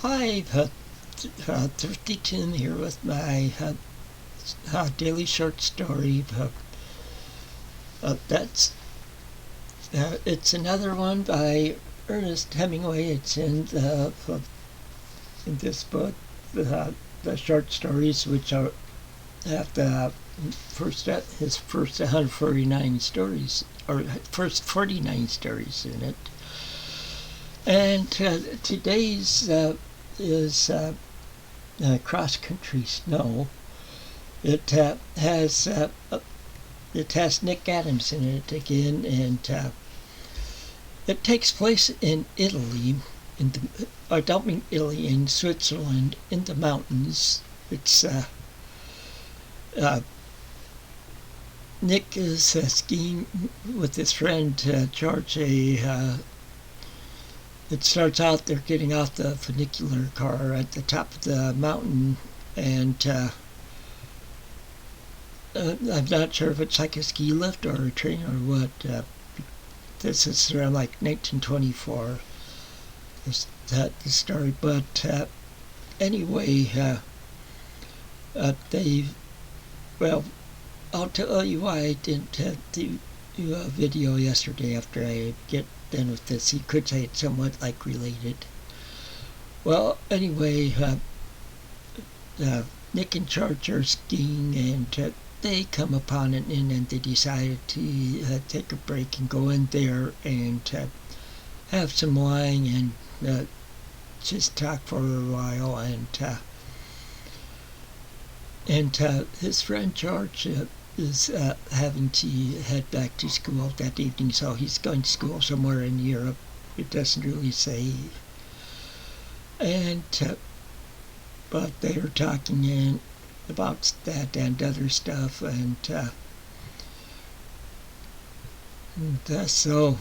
Hi, Thrifty Tim here with my daily short story. That's It's another one by Ernest Hemingway. It's in this book, the short stories, which are at the his first 149 stories, or first 49 stories in it. And today's is cross country snow. It has Nick Adams in it again, and it takes place in Italy, I don't mean Italy, in Switzerland, in the mountains. It's Nick is skiing with his friend George. It starts out, they're getting off the funicular car at the top of the mountain, and I'm not sure if it's like a ski lift or a train or what. This is around like 1924, the story. But anyway, well, I'll tell you why I didn't do a video yesterday after I get done with this. You could say it's somewhat like related. Well, anyway, Nick and George are skiing, and they come upon an inn, and they decided to take a break and go in there and have some wine and just talk for a while. And his friend George is having to head back to school that evening, so he's going to school somewhere in Europe. It doesn't really say. And but they are talking about that and other stuff, and so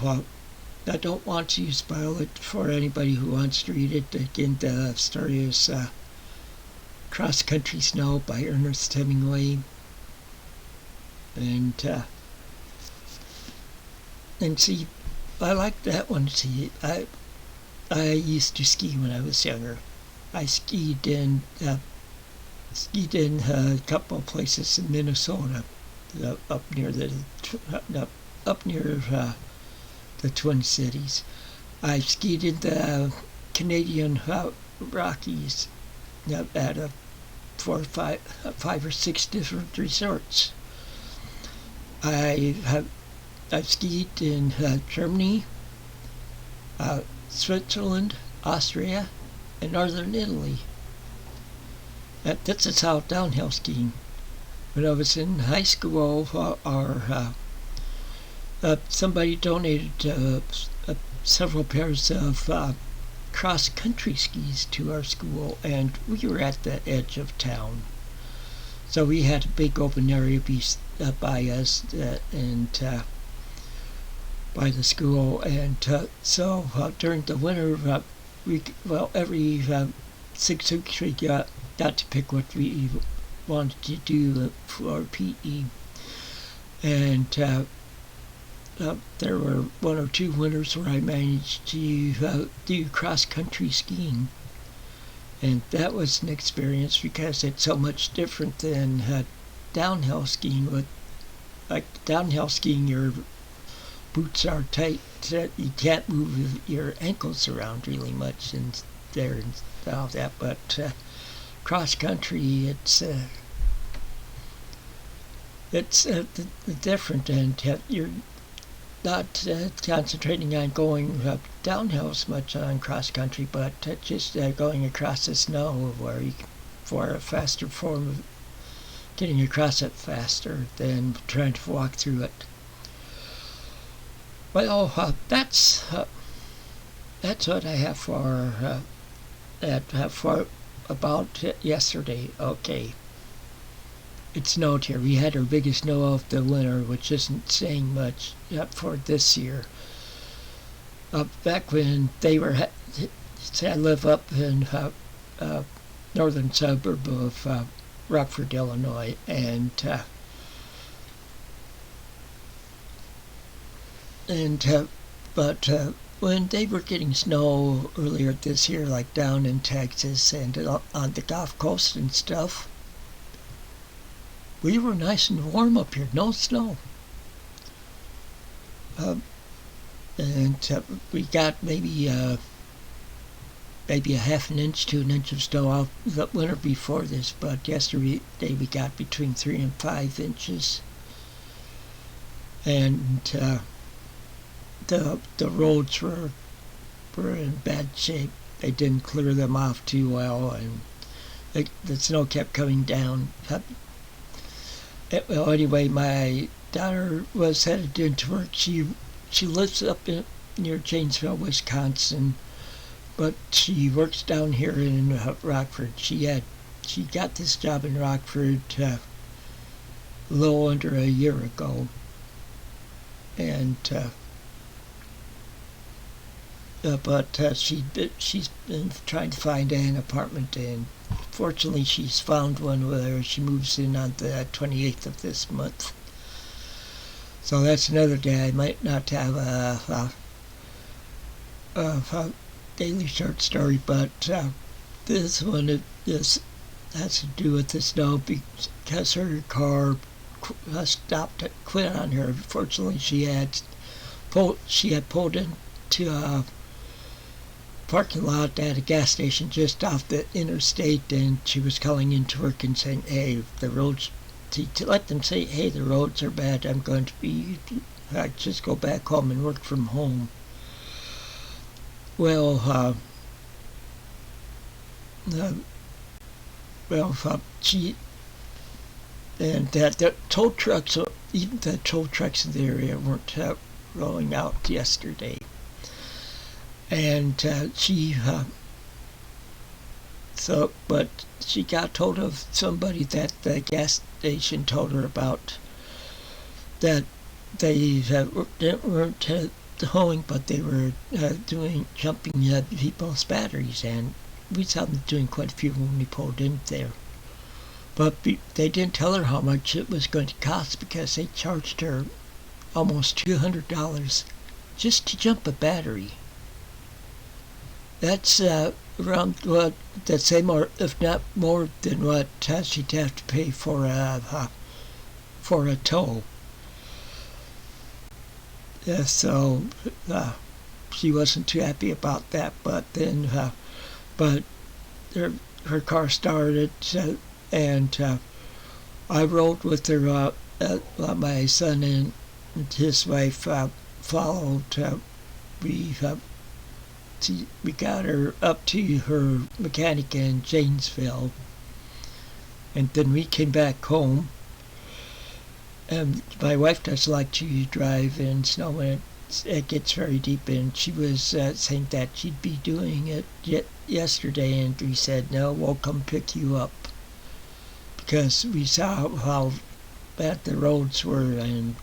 I don't want to spoil it for anybody who wants to read it. Again, the story is Cross Country Snow by Ernest Hemingway. And see, I like that one. See, I used to ski when I was younger. I skied in a couple of places in Minnesota, up near the Twin Cities. I skied in the Canadian Rockies at five or six different resorts. I've skied in Germany, Switzerland, Austria, and northern Italy. This is how downhill skiing. When I was in high school, somebody donated several pairs of cross-country skis to our school, and we were at the edge of town. So we had a big open area by us and by the school, and so during the winter, every 6 weeks we got to pick what we wanted to do for PE, and there were 1 or 2 winters where I managed to do cross-country skiing. And that was an experience because it's so much different than downhill skiing. Downhill skiing, your boots are tight. You can't move your ankles around really much and all that. But cross country, it's different, and you're not concentrating on going downhill as much on cross country, but just going across the snow, for a faster form of getting across it faster than trying to walk through it. Well, that's what I have for about yesterday. Okay. It snowed here. We had our biggest snow of the winter, which isn't saying much for this year. Back when I live up in northern suburb of Rockford, Illinois, but when they were getting snow earlier this year, like down in Texas and on the Gulf Coast and stuff, we were nice and warm up here, no snow. And we got maybe a half an inch to an inch of snow out the winter before this, but yesterday we got between 3 and 5 inches. And the roads were in bad shape. They didn't clear them off too well, and the snow kept coming down. Well, anyway, my daughter was headed into work. She lives up near Janesville, Wisconsin, but she works down here in Rockford. She got this job in Rockford a little under a year ago, and but she's been trying to find an apartment, and fortunately she's found one where she moves in on the 28th of this month. So that's another day I might not have a daily short story, but this one has to do with the snow because her car quit on her. Fortunately, she had pulled into a parking lot at a gas station just off the interstate, and she was calling into work and saying, "Hey, the roads." To let them say, "Hey, the roads are bad. I'm going to just go back home and work from home." Well, she and that the tow trucks, even the tow trucks in the area weren't rolling out yesterday, and but she got told of somebody that the gas station told her about, that they weren't towing, but they were jumping people's batteries, and we saw them doing quite a few when we pulled in there. But they didn't tell her how much it was going to cost, because they charged her almost $200 just to jump a battery. That's around what the same, or if not more than what she'd have to pay for a tow. So she wasn't too happy about that. But then, but her car started, and I rode with her. My son and his wife followed. We got her up to her mechanic in Janesville, and then we came back home. And my wife does like to drive in snow when it gets very deep, and she was saying that she'd be doing it yesterday, and we said, "No, we'll come pick you up," because we saw how bad the roads were, and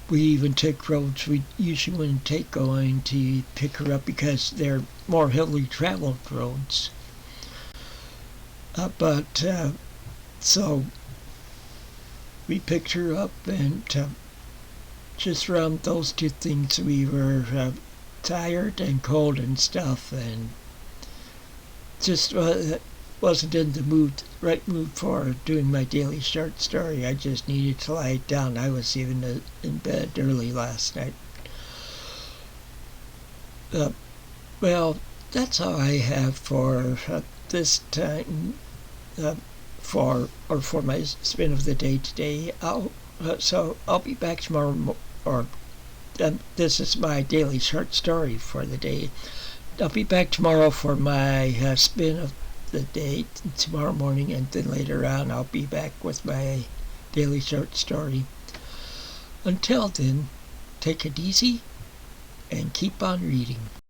we even took roads we usually wouldn't take going to pick her up, because they're more heavily traveled roads. So we picked her up, and just around those two things we were tired and cold and stuff, and just wasn't in the right mood for doing my daily short story. I just needed to lie down. I was even in bed early last night. Well, that's all I have for this time. For my spin of the day today. So I'll be back tomorrow, this is my daily short story for the day. I'll be back tomorrow for my spin of the day tomorrow morning, and then later on I'll be back with my daily short story. Until then, take it easy and keep on reading.